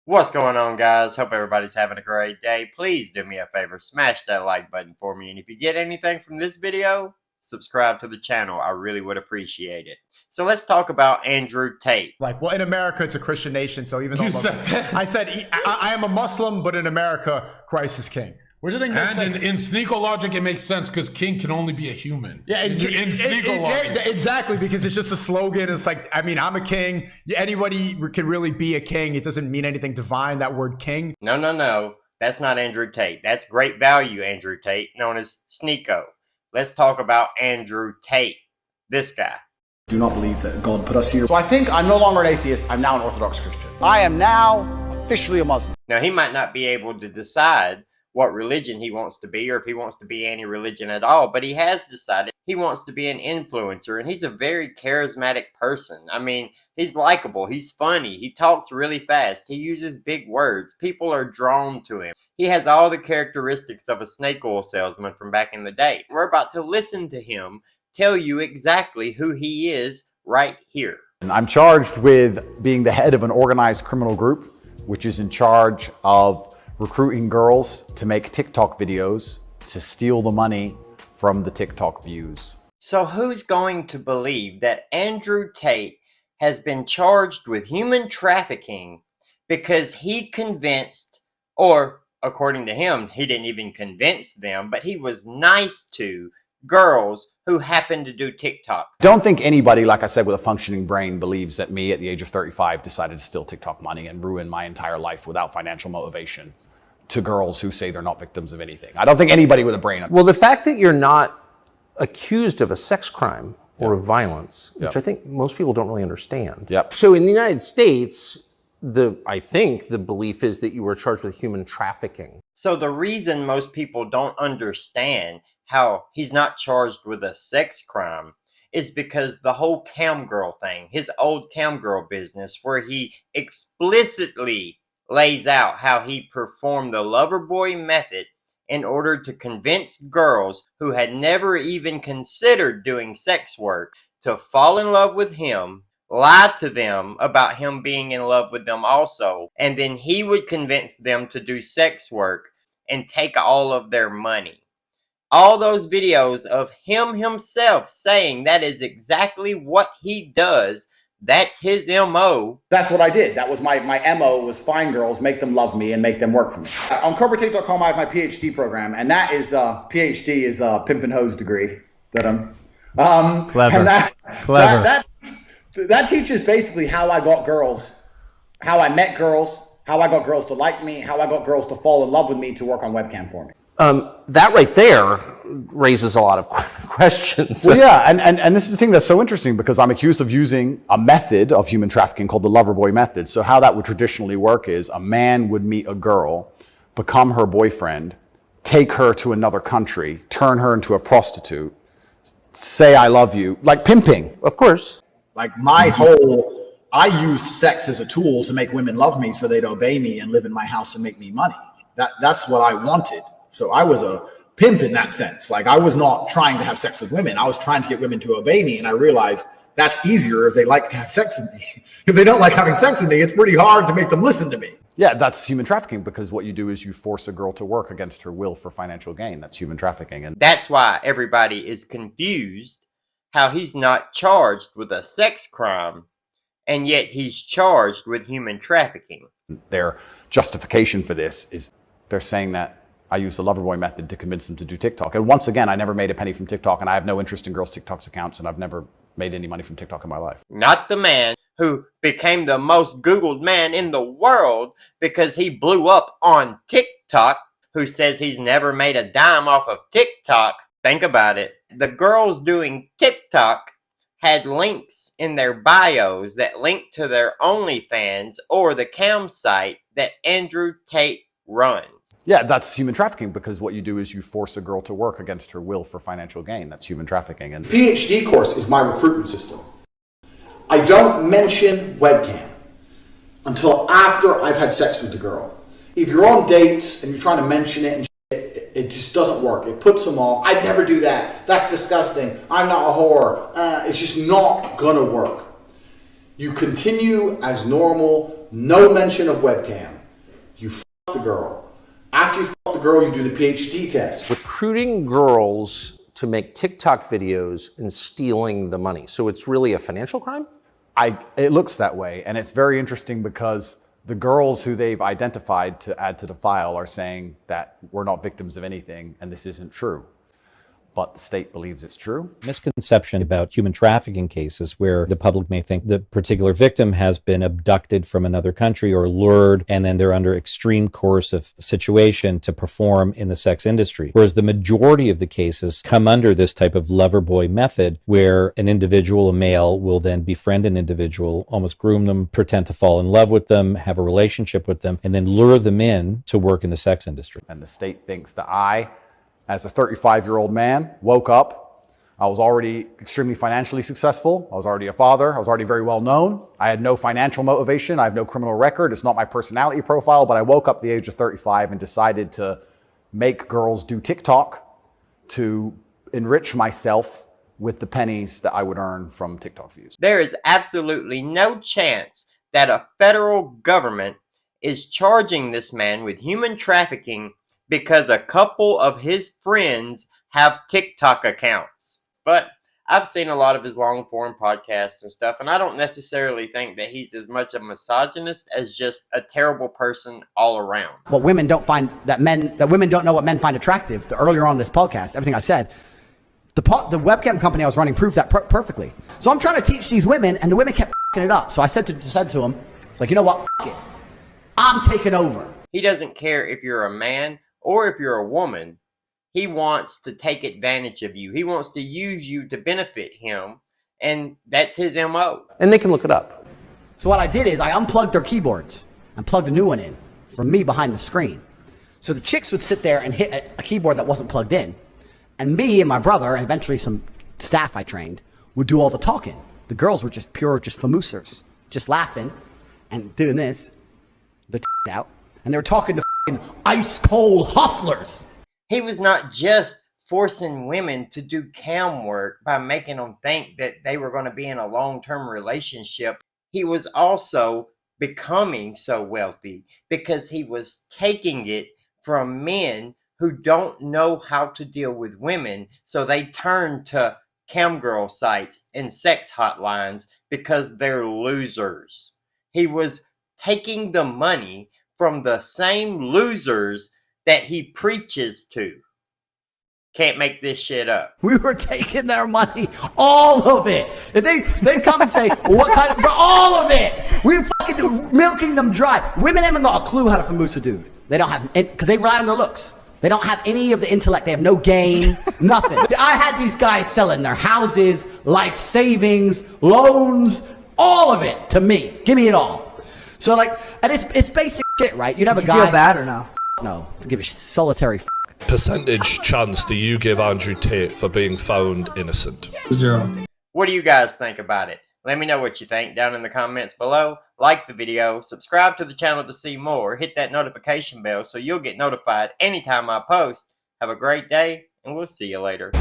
What's going on, guys? Hope everybody's having a great day. Please do me a favor, smash that like button for me. And if you get anything from this video, subscribe to the channel. I really would appreciate it. So let's talk about Andrew Tate. Well, in America, it's a Christian nation. So even though I said I am a Muslim, but in America, Christ is king. Which I think and in SouthernLogic, it makes sense because king can only be a human. Yeah, in SouthernLogic. Exactly, because it's just a slogan. It's like, I mean, I'm a king. Anybody can really be a king. It doesn't mean anything divine, that word king. No. That's not Andrew Tate. That's great value Andrew Tate, known as Sneeko. Let's talk about Andrew Tate, this guy. Do not believe that God put us here. So I think I'm no longer an atheist. I'm now an Orthodox Christian. I am now officially a Muslim. Now, he might not be able to decide what religion he wants to be, or if he wants to be any religion at all, but he has decided he wants to be an influencer, and he's a very charismatic person. I mean, he's likable, he's funny, he talks really fast, he uses big words, people are drawn to him. He has all the characteristics of a snake oil salesman from back in the day. We're about to listen to him tell you exactly who he is right here. And I'm charged with being the head of an organized criminal group, which is in charge of recruiting girls to make TikTok videos to steal the money from the TikTok views. So who's going to believe that Andrew Tate has been charged with human trafficking because he convinced, or according to him, he didn't even convince them, but he was nice to girls who happened to do TikTok? Don't think anybody, like I said, with a functioning brain believes that me at the age of 35 decided to steal TikTok money and ruin my entire life without financial motivation to girls who say they're not victims of anything. I don't think anybody with a brain. Well, the fact that you're not accused of a sex crime or of violence, which I think most people don't really understand. Yep. So in the United States, I think the belief is that you were charged with human trafficking. So the reason most people don't understand how he's not charged with a sex crime is because the whole cam girl thing, his old cam girl business, where he explicitly lays out how he performed the lover boy method in order to convince girls who had never even considered doing sex work to fall in love with him, lie to them about him being in love with them also, and then he would convince them to do sex work and take all of their money. All those videos of him himself saying that is exactly what he does. That's his MO. That's what I did. That was my MO, was find girls, make them love me, and make them work for me. On CobraTate.com, I have my PhD program, and that is, PhD is a pimp and hose degree that I'm, Clever. And Clever. That teaches basically how I got girls, how I met girls, how I got girls to like me, how I got girls to fall in love with me to work on webcam for me. That right there raises a lot of questions. Well, yeah, and this is the thing that's so interesting, because I'm accused of using a method of human trafficking called the lover boy method. So how that would traditionally work is a man would meet a girl, become her boyfriend, take her to another country, turn her into a prostitute, say I love you, like pimping. Of course. Like I used sex as a tool to make women love me so they'd obey me and live in my house and make me money. That's what I wanted. So I was a pimp in that sense. Like, I was not trying to have sex with women. I was trying to get women to obey me. And I realized that's easier if they like to have sex with me. If they don't like having sex with me, it's pretty hard to make them listen to me. Yeah, that's human trafficking, because what you do is you force a girl to work against her will for financial gain. That's human trafficking. And that's why everybody is confused how he's not charged with a sex crime, and yet he's charged with human trafficking. Their justification for this is they're saying that I used the lover boy method to convince them to do TikTok. And once again, I never made a penny from TikTok, and I have no interest in girls' TikTok's accounts, and I've never made any money from TikTok in my life. Not the man who became the most Googled man in the world because he blew up on TikTok, who says he's never made a dime off of TikTok. Think about it. The girls doing TikTok had links in their bios that linked to their OnlyFans or the cam site that Andrew Tate runs. Yeah, that's human trafficking, because what you do is you force a girl to work against her will for financial gain. That's human trafficking. And PhD course is my recruitment system. I don't mention webcam until after I've had sex with the girl. If you're on dates and you're trying to mention it and shit, it just doesn't work. It puts them off. I'd never do that. That's disgusting. I'm not a whore. It's just not gonna work. You continue as normal, no mention of webcam. the girl. After you fuck the girl, you do the PhD test. Recruiting girls to make TikTok videos and stealing the money. So it's really a financial crime? It looks that way, and it's very interesting because the girls who they've identified to add to the file are saying that we're not victims of anything and this isn't true. But the state believes it's true. Misconception about human trafficking cases where the public may think the particular victim has been abducted from another country or lured, and then they're under extreme coercive situation to perform in the sex industry. Whereas the majority of the cases come under this type of lover boy method, where an individual, a male, will then befriend an individual, almost groom them, pretend to fall in love with them, have a relationship with them, and then lure them in to work in the sex industry. And the state thinks that I, as a 35-year-old man, woke up. I was already extremely financially successful. I was already a father. I was already very well known. I had no financial motivation. I have no criminal record. It's not my personality profile, but I woke up at the age of 35 and decided to make girls do TikTok to enrich myself with the pennies that I would earn from TikTok views. There is absolutely no chance that a federal government is charging this man with human trafficking because a couple of his friends have TikTok accounts. But I've seen a lot of his long form podcasts and stuff, and I don't necessarily think that he's as much a misogynist as just a terrible person all around. What women don't find, that women don't know what men find attractive. Earlier on in this podcast, everything I said, the webcam company I was running proved that perfectly. So I'm trying to teach these women, and the women kept f***ing it up. So I said to him, it's like, you know what, f*** it. I'm taking over. He doesn't care if you're a man or if you're a woman. He wants to take advantage of you. He wants to use you to benefit him, and that's his MO. And they can look it up. So what I did is I unplugged their keyboards and plugged a new one in from me behind the screen. So the chicks would sit there and hit a keyboard that wasn't plugged in, and me and my brother, and eventually some staff I trained, would do all the talking. The girls were just famoosers, just laughing and doing this, the out, and they were talking to ice cold hustlers. He was not just forcing women to do cam work by making them think that they were going to be in a long-term relationship. He was also becoming so wealthy because he was taking it from men who don't know how to deal with women, so they turn to cam girl sites and sex hotlines because they're losers. He was taking the money from the same losers that he preaches to. Can't make this shit up. We were taking their money, all of it. If they come and say, well, what kind of, all of it. We were fucking milking them dry. Women haven't got a clue how to famoose a dude. They don't have, because they rely on their looks. They don't have any of the intellect. They have no game, nothing. I had these guys selling their houses, life savings, loans, all of it to me. Give me it all. So like, and it's basic shit, right? You'd have a guy. Feel bad or no? No, give a solitary percentage chance do you give Andrew Tate for being found innocent? 0. What do you guys think about it? Let me know what you think down in the comments below. Like the video, subscribe to the channel to see more, hit that notification bell so you'll get notified anytime I post. Have a great day, and we'll see you later.